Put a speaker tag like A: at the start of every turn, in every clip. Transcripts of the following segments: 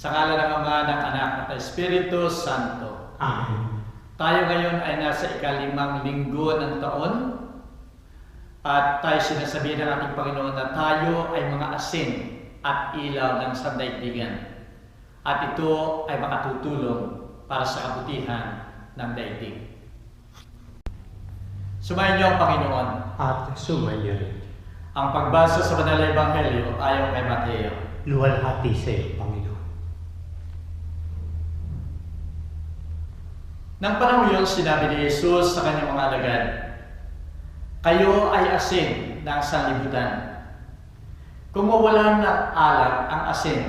A: Sa ngala ng Ama, ng Anak, at ng Espiritu Santo.
B: Amen.
A: Tayo ngayon ay nasa ikalimang linggo ng taon at tayo sinasabihin ng ating Panginoon na tayo ay mga asin at ilaw ng sandaigdigan. At ito ay makatutulong para sa kabutihan ng daigdig. Sumayin niyo ang Panginoon.
B: At sumayo rin.
A: Ang pagbasa sa Banal na Ebanghelyo ayon kay Mateo.
B: Luwalhati sa iyo, Panginoon.
A: Nang panahon yun, sinabi ni Jesus sa kanyang mga alagad, kayo ay asin ng sanlibutan. Kung mawalan ng alat ang asin,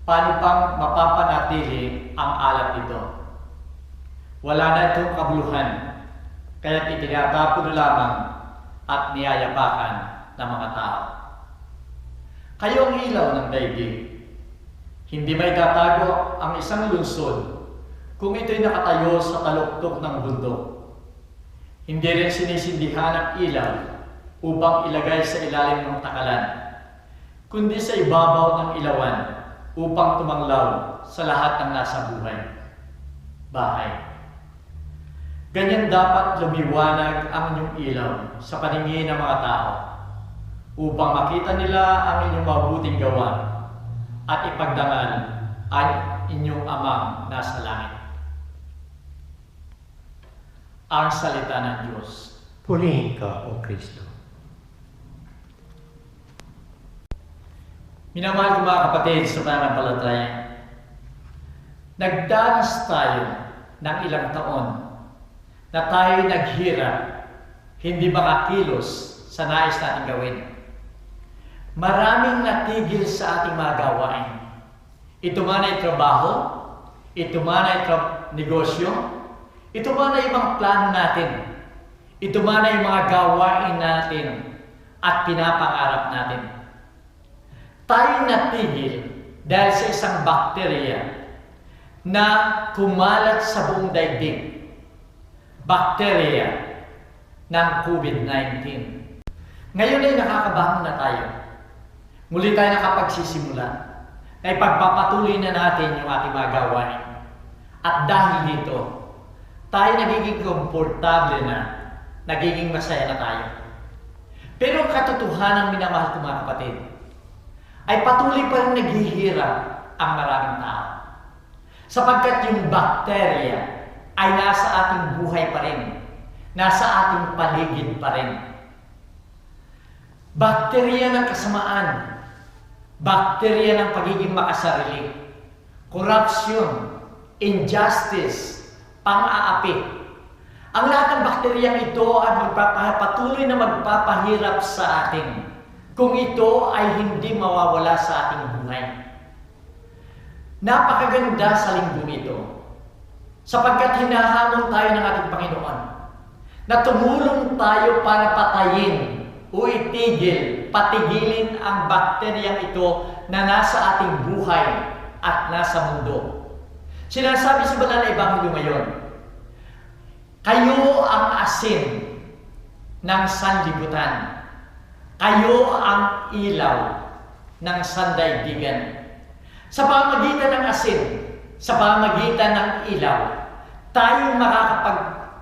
A: paano pang mapapanatili ang alat nito? Wala na itong kabuluhan, kaya itinatapon lamang at niyayapakan ng mga tao. Kayo ang ilaw ng daigdig. Hindi may tatago ang isang lungsod kung ito'y nakatayo sa taluktok ng bundok. Hindi rin sinisindihan ang ilaw upang ilagay sa ilalim ng takalan, kundi sa ibabaw ng ilawan upang tumanglaw sa lahat ng nasa bahay. Ganyan dapat lumiwanag ang inyong ilaw sa paningin ng mga tao upang makita nila ang inyong mabuting gawa at ipagdangal ang inyong Amang nasa langit. Ang salita ng Diyos.
B: Purihin ka, O Kristo.
A: Minamahal ko mga kapatid sa pananampalataya, nagdanas tayo ng ilang taon na tayo naghirap, hindi makakilos sa nais natin gawin. Maraming natigil sa ating mga gawain. Ito man ay trabaho, ito man ay negosyo, ito man ay ibang plano natin, ito man ay mga gawain natin at pinapangarap natin. Tayo natigil dahil sa isang bakterya na kumalat sa buong daigdig. Bakterya ng COVID-19. Ngayon ay nakakabangon na tayo. Muli tayo nakapagsisimula na ipagpapatuloy na natin yung ating mga gawain. At dahil dito, tayo nagiging komportable na, nagiging masaya na tayo. Pero ang katotohanan, minamahal ko mga kapatid, ay patuloy pa rin naghihirap ang maraming tao. Sapagkat yung bakterya ay nasa ating buhay pa rin, nasa ating paligid pa rin. Bakterya ng kasamaan, bakterya ng pagiging makasarili, corruption, injustice, pang-aapi. Ang lahat ng bakteryang ito ay patuloy na magpapahirap sa atin kung ito ay hindi mawawala sa ating buhay. Napakaganda sa linggong ito sapagkat hinahamon tayo ng ating Panginoon na tumulong tayo para patayin o itigil, patigilin ang bakteryang ito na nasa ating buhay at nasa mundo. Sinasabi sa Banal na Ebanghelyo ngayon, kayo ang asin ng sanlibutan. Kayo ang ilaw ng sandaigdigan. Sa pamamagitan ng asin, sa pamamagitan ng ilaw, tayo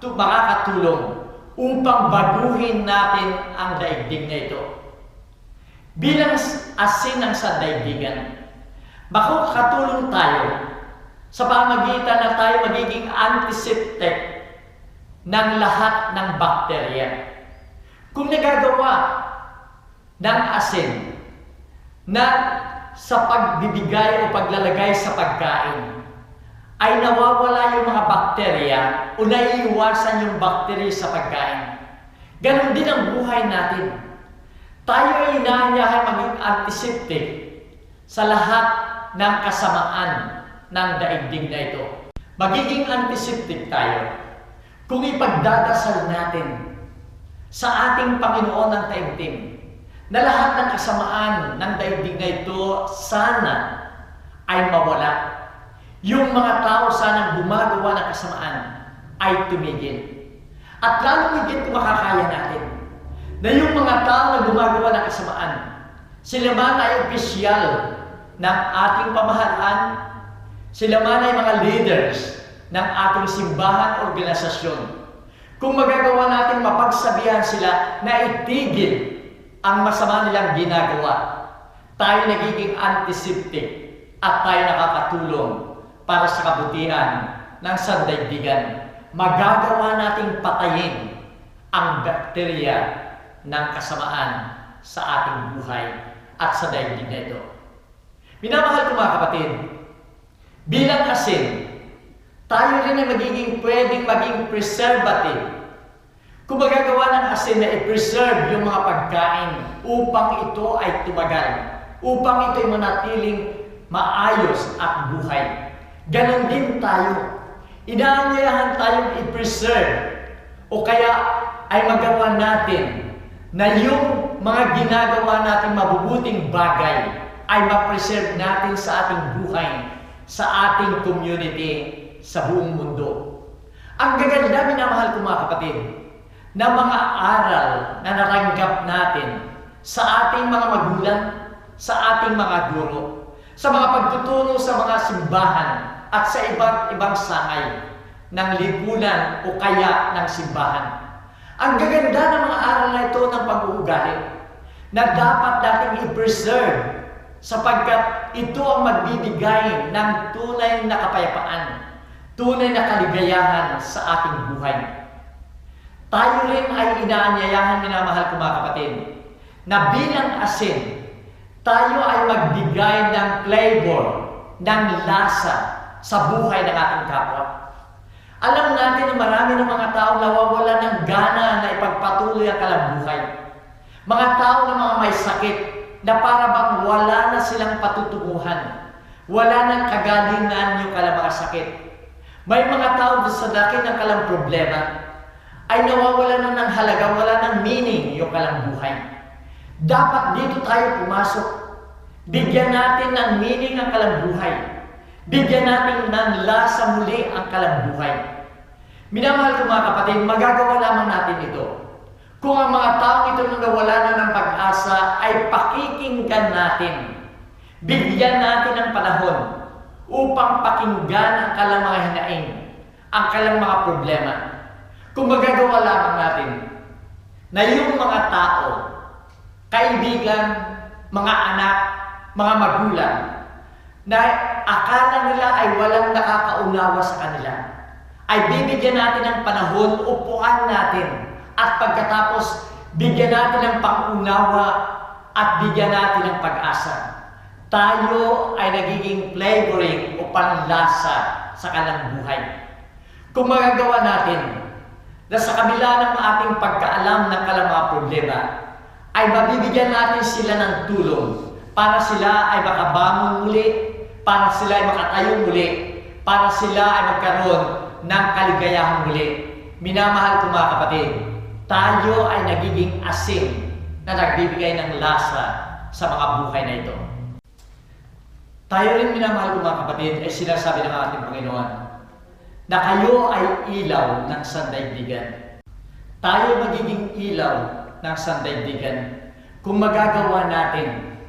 A: makakatulong upang baguhin natin ang daigdig na ito. Bilang asin ng sandaigdigan, makakatulong tayo sa pamamagitan na tayo magiging antiseptic ng lahat ng bakterya. Kung nagagawa ng asin na sa pagbibigay o paglalagay sa pagkain ay nawawala yung mga bakterya o naiiwasan yung bakterya sa pagkain. Ganon din ang buhay natin. Tayo ay inaanyahan maging antiseptic sa lahat ng kasamaan ng daigdig na ito. Magiging antiseptic tayo kung ipagdadasal natin sa ating Panginoon ng taimtim na lahat ng kasamaan ng daigdig na ito sana ay mawala. Yung mga tao sanang gumagawa ng kasamaan ay tumigil. At lalong higit makakaya natin na yung mga tao na gumagawa ng kasamaan, sila man ay opisyal ng ating pamahalaan, sila man ay mga leaders ng ating simbahan organisasyon. Kung magagawa natin mapagsabihan sila na itigil ang masama nilang ginagawa, tayo nagiging antiseptic at tayo nakakatulong para sa kabutihan ng sandaigdigan. Magagawa nating patayin ang bakterya ng kasamaan sa ating buhay at sa daigdig na ito. Minamahal ko mga kapatid, bilang asin, tayo rin ay pwedeng maging preservative. Kung magagawa ng asin na i-preserve yung mga pagkain upang ito ay tumagal, upang ito ay manatiling maayos at buhay. Ganon din tayo. Inaanyayahan tayong i-preserve o kaya ay magawa natin na yung mga ginagawa nating mabubuting bagay ay ma-preserve natin sa ating buhay, sa ating community, sa buong mundo. Ang gaganda, minamahal ko mga kapatid, na mga aral na natanggap natin sa ating mga magulang, sa ating mga guro, sa mga pagtuturo sa mga simbahan at sa iba't ibang sangay ng lipunan o kaya ng simbahan. Ang gaganda ng mga aral na ito ng pag-uugali na dapat nating i-preserve sapagkat ito ang magbibigay ng tunay na kapayapaan, tunay na kaligayahan sa ating buhay. Tayo rin ay inaanyayahan, minamahal ko mga kapatid, na bilang asin, tayo ay magbigay ng flavor, ng lasa sa buhay ng ating kapwa. Alam natin na marami ng mga tao nawawala ng gana na ipagpatuloy ang kalambuhay. Mga tao na mga may sakit na para bang wala na silang patutunguhan, wala nang kagalingan yung kalang mga sakit. May mga tao sa laki ng kalang problema ay nawawala na ng halaga, wala ng meaning yung kalang buhay. Dapat dito tayo pumasok. Bigyan natin ng meaning ang kalang buhay. Bigyan natin ng lasa muli ang kalang buhay. Minamahal ko mga kapatid, magagawa lamang natin ito kung ang mga taong ito na nawala na ng pag-asa ay pakikinggan natin. Bigyan natin ng panahon upang pakinggan ang kalang mga hinaing, ang kalang mga problema. Kung magagawa lamang natin na yung mga tao, kaibigan, mga anak, mga magulang, na akala nila ay walang nakakaunawa sa kanila, ay bibigyan natin ng panahon, upuan natin, at pagkatapos bigyan natin ng pangunawa at bigyan natin ng pag-asa. Tayo ay nagiging flavoring o panlasa sa kanilang buhay. Kung magagawa natin na sa kabila ng ating pagkaalam ng kalang mga problema, ay mabibigyan natin sila ng tulong para sila ay makabangon muli, para sila ay makatayo muli, para sila ay magkaroon ng kaligayahan muli. Minamahal ko mga kapatid, tayo ay nagiging asin na nagbibigay ng lasa sa mga buhay na ito. Tayo rin, minamahal ko mga kapatid, ay sinasabi ng ating Panginoon na kayo ay ilaw ng sandaigdigan. Tayo magiging ilaw ng sandaigdigan kung magagawa natin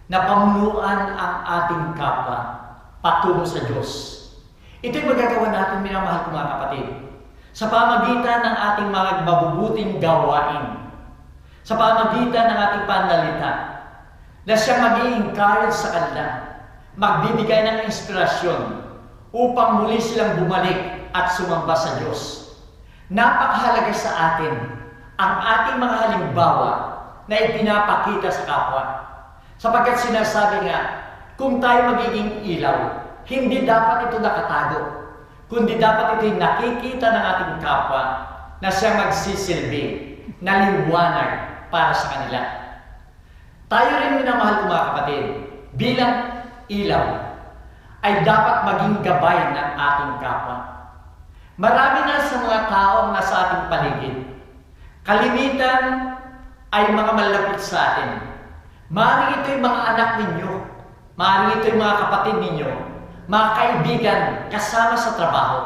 A: na pamunuan ang ating kapwa patungo sa Diyos. Ito'y magagawa natin, minamahal ko mga kapatid, sa pamagitan ng ating mga mabubuting gawain, sa pamagitan ng ating panalita, na siya mag-i-encourage sa kanila, magbibigay ng inspirasyon upang muli silang bumalik at sumamba sa Diyos. Napakahalaga sa atin ang ating mga halimbawa na ipinapakita sa kapwa. Sapagkat sinasabi nga, kung tayo magiging ilaw, hindi dapat ito nakatago, kundi dapat ito'y nakikita ng ating kapwa na siya magsisilbi, na liwanag para sa kanila. Tayo rin, minamahal ko mga kapatid, bilang ilaw, ay dapat maging gabay ng ating kapwa. Marami na sa mga taong nasa ating paligid, kalimitan ay mga malapit sa atin. Maaaring ito'y mga anak ninyo, maaaring ito'y mga kapatid ninyo, mga kaibigan kasama sa trabaho,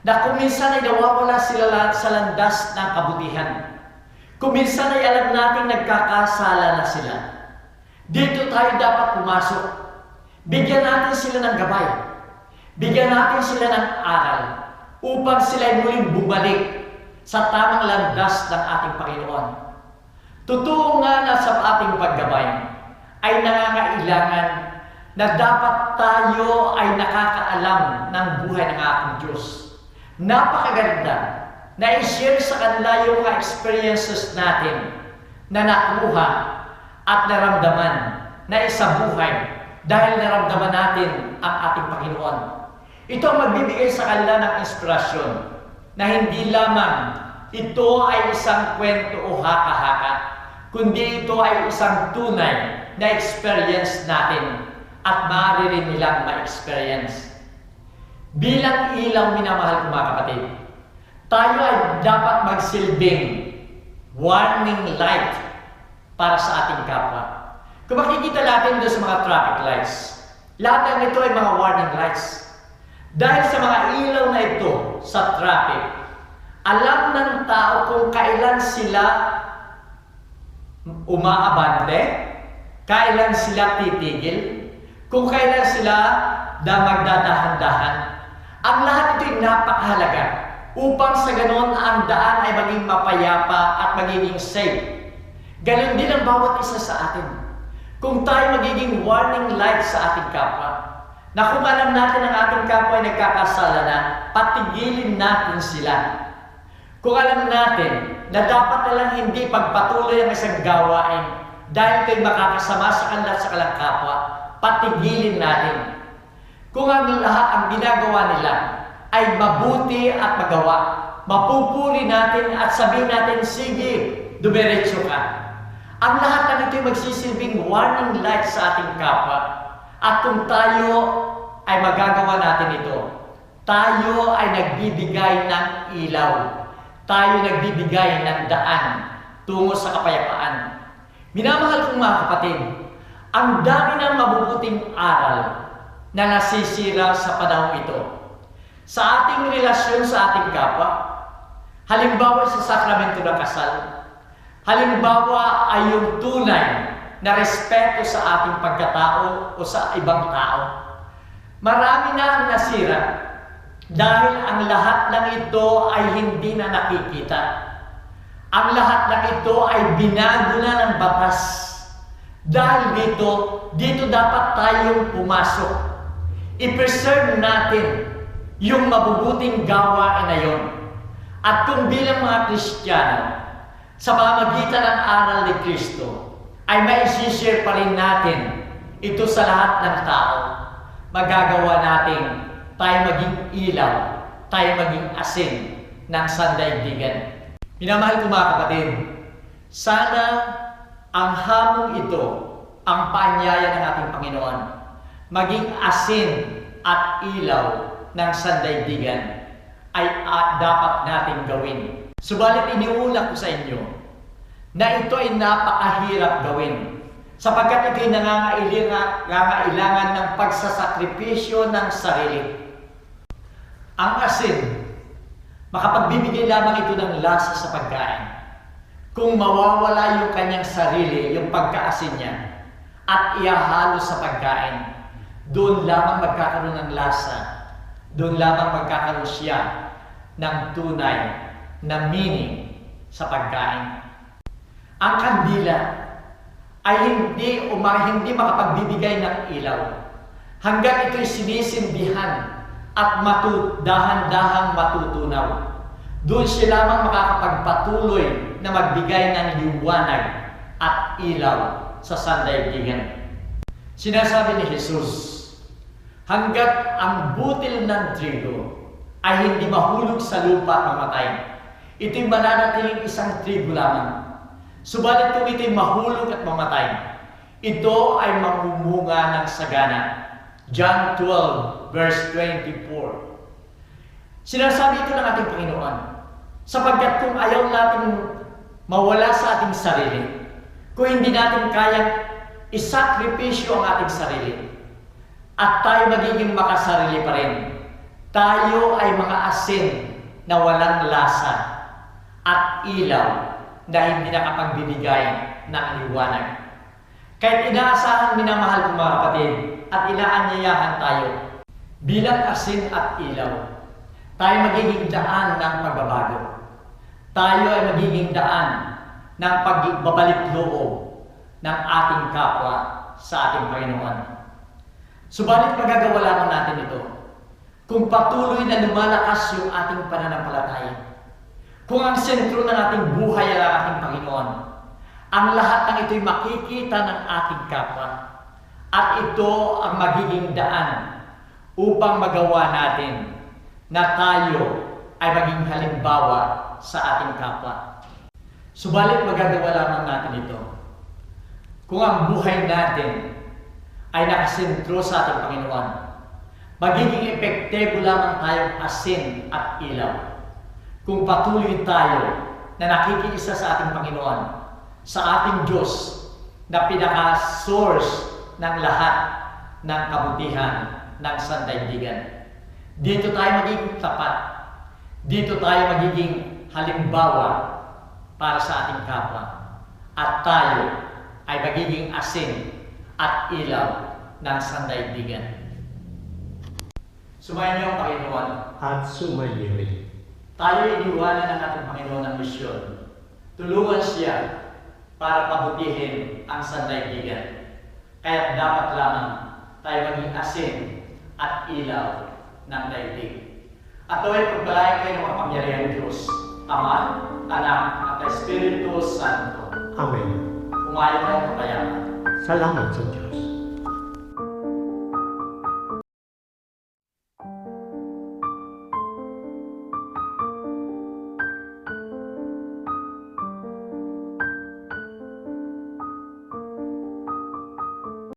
A: na kung minsan ay nawawala sila sa landas ng kabutihan. Kung minsan ay alam nating nagkakasala na sila. Dito tayo dapat pumasok. Bigyan natin sila ng gabay. Bigyan natin sila ng aral upang sila ay muling bumalik sa tamang landas ng ating Panginoon. Totoo nga na sa ating paggabay ay nangangailangan na dapat tayo ay nakakaalam ng buhay ng ating Diyos. Napakaganda na i-share sa kanila yung mga experiences natin na nakuha at naramdaman na isa buhay dahil naramdaman natin ang ating Panginoon. Ito ang magbibigay sa kanila ng inspirasyon na hindi lamang ito ay isang kwento o haka-haka, kundi ito ay isang tunay na experience natin at maaari rin nilang ma-experience. Bilang ilaw, minamahal ko mga kapatid, tayo ay dapat magsilbing warning light para sa ating kapwa. Kung makikita natin doon sa mga traffic lights, lahat ng ito ay mga warning lights. Dahil sa mga ilaw na ito sa traffic, alam ng tao kung kailan sila umaabante, kailan sila titigil, kung kailan sila magdadahan-dahan. Ang lahat ito ay napakahalaga upang sa ganon ang daan ay maging mapayapa at magiging safe. Ganon din ang bawat isa sa atin. Kung tayo magiging warning light sa ating kapwa, na kung alam natin ang ating kapwa ay nagkakasala na, patigilin natin sila. Kung alam natin na dapat na lang hindi pagpatuloy ang isang gawain dahil ito'y makakasama sa kanila at sa kanilang kapwa, patigilin natin. Kung ang lahat ang ginagawa nila ay mabuti at magawa, mapupuri natin at sabihin natin, sige, dumiretso ka. Ang lahat ng ito'y magsisilbing warning light sa ating kapwa. At kung tayo ay magagawa natin ito, tayo ay nagbibigay ng ilaw. Tayo nagbibigay ng daan tungo sa kapayapaan. Minamahal kong mga kapatid, ang dami ng mabubuting aral na nasisira sa panahon ito. Sa ating relasyon sa ating kapwa, halimbawa sa sakramento ng kasal, halimbawa ay yung tunay na respeto sa ating pagkatao o sa ibang tao. Marami na ang nasira dahil ang lahat ng ito ay hindi na nakikita. Ang lahat ng ito ay binago na ng batas. Dahil dito dapat tayong pumasok. I-preserve natin yung mabubuting gawain na yon. At kung bilang mga Kristiyano, sa pamamagitan ng aral ni Kristo, ay mai-share pa rin natin ito sa lahat ng tao. Magagawa natin tayo maging ilaw, tayo maging asin ng sandaigdigan. Minamahal ko mga kapatid, sana ang hamong ito, ang paanyaya ng ating Panginoon, maging asin at ilaw ng sandaigdigan ay dapat natin gawin. Subalit iniulat ko sa inyo na ito ay napakahirap gawin sapagkat ito'y nangangailangan ng pagsasakripisyo ng sarili. Ang asin, makapagbibigay lamang ito ng lasa sa pagkain kung mawawala yung kanyang sarili, yung pagkaasin niya, at ihahalo sa pagkain. Doon lamang magkakaroon ng lasa, doon lamang magkakaroon siya ng tunay na meaning sa pagkain. Ang kandila ay hindi makapagbibigay ng ilaw hanggang ito'y sinisindihan at dahan-dahang matutunaw. Doon siya lamang makakapagpatuloy na magbigay ng liwanag at ilaw sa sandaigdigan. Sinasabi ni Jesus, hanggat ang butil ng trigo ay hindi mahulog sa lupa at mamatay, ito'y mananatiling isang trigo lamang. Subalit kung ito'y mahulog at mamatay, ito ay mamumunga ng sagana. John 12, verse 24. Sinasabi ito ng ating Panginoon, sapagkat kung ayaw natin mawala sa ating sarili, kung hindi natin kayang isakripisyo ang ating sarili, at tayo magiging makasarili pa rin, tayo ay mga asin na walang lasa at ilaw na hindi nakapagbibigay ng liwanag. Kahit inaasahan, minamahal kong mga kapatid, at inaanyayahan tayo bilang asin at ilaw, tayo magiging daan ng pagbabago. Tayo ay magiging daan ng pagbabalik loob ng ating kapwa sa ating Panginoon. Subalit magagawa lamang natin ito kung patuloy na lumalakas yung ating pananampalataya. Kung ang sentro ng ating buhay ay ang ating Panginoon, ang lahat ng ito'y makikita ng ating kapwa. At ito ang magiging daan upang magawa natin na tayo ay maging halimbawa sa ating kapwa. Subalit magagawa lamang natin ito kung ang buhay natin ay nakasentro sa ating Panginoon. Magiging epektibo lamang tayong asin at ilaw kung patuloy tayo na nakikiisa sa ating Panginoon, sa ating Diyos na pinaka-source ng lahat ng kabutihan ng sandaigdigan. Dito tayo magiging tapat. Dito tayo magiging halimbawa para sa ating kapwa. At tayo ay magiging asin at ilaw ng sandaigdigan. Sumayin niyo ang Panginoon.
B: At sumainyo rin.
A: Tayo iniwanan ng ating Panginoon ng misyon. Tulungan siya para pabutihin ang sandaigdigan. Kaya dapat lamang tayo maging asin at ilaw ng daigdig. At ito ay pagpalain kayo ng makapangyarihan Diyos, Ama, Anak, at Espiritu Santo.
B: Amen.
A: Kumain ng kapayaman.
B: Salamat sa Diyos.